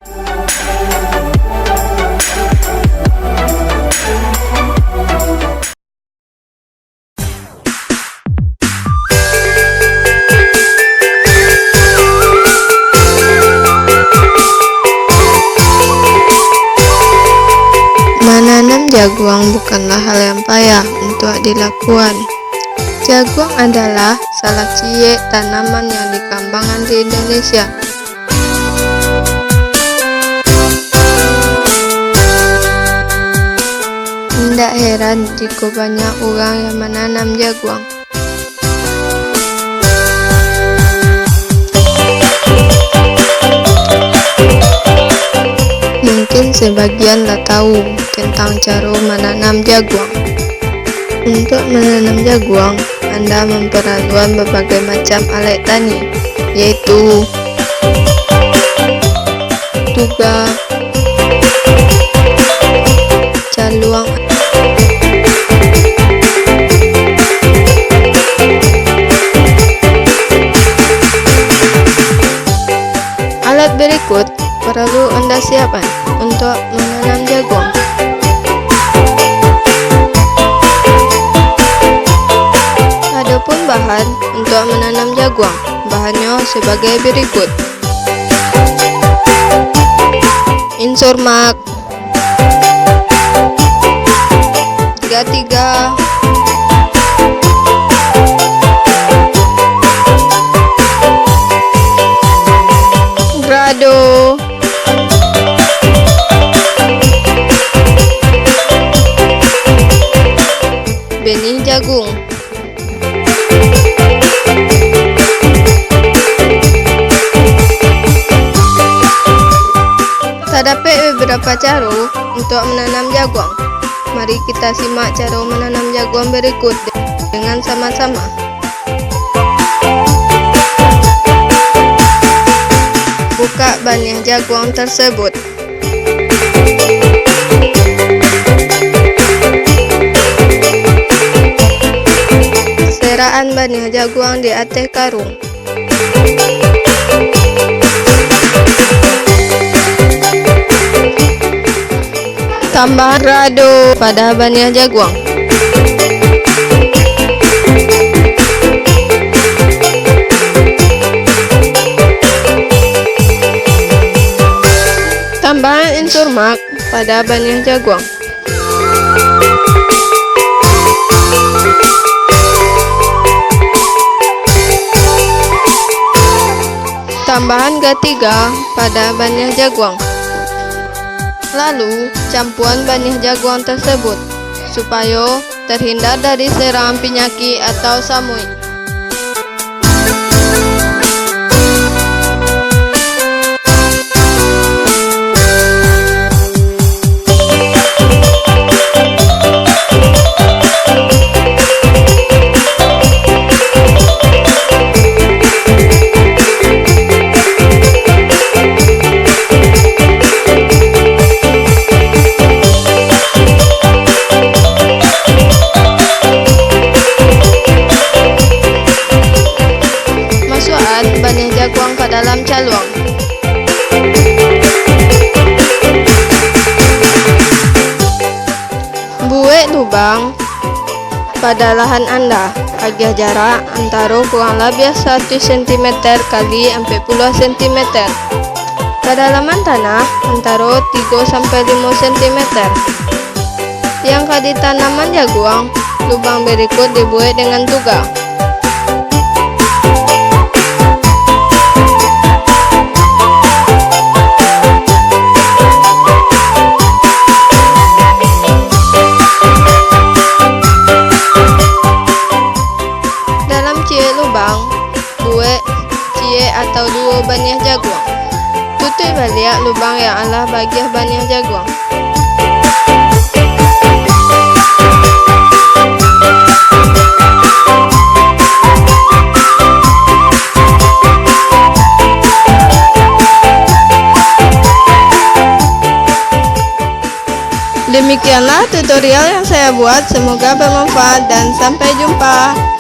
Menanam jaguang bukanlah hal yang payah untuk dilakukan. Jaguang adalah salah satu tanaman yang dikembangkan di Indonesia. Tidak heran jika banyak orang yang menanam jaguang. Mungkin sebagian tak tahu tentang cara menanam jaguang. Untuk menanam jaguang, Anda memerlukan berbagai macam alat tani, yaitu tuga, caluang, alat berikut perlu Anda siapkan untuk menanam jaguang. Adapun bahan untuk menanam jaguang, bahannya sebagai berikut: insur mak, tiga, grado, benih jagung. Terdapat beberapa cara untuk menanam jaguang. Mari kita simak cara menanam jaguang berikut dengan sama-sama. Buka benih jaguang tersebut. Seraan benih jaguang di atas karung. Tambah grado pada benih jaguang. Tambahan insur mak pada benih jaguang. Tambahan ketiga pada benih jaguang. Lalu, campuran benih jaguang tersebut supaya terhindar dari serangan penyakit atau samui. Benih jaguang ke dalam caluang. Buat lubang pada lahan Anda agar jarak antara kurang lebih 1 cm kali 40 cm. Kedalaman tanah antara 3 sampai 5 cm. Yang di tanaman jaguang, lubang berikut dibuat dengan tuga. Lubang, buat cie atau 2 benih jaguang. Tutup balik lubang yang adalah bagian benih jaguang. Demikianlah tutorial yang saya buat, semoga bermanfaat dan sampai jumpa.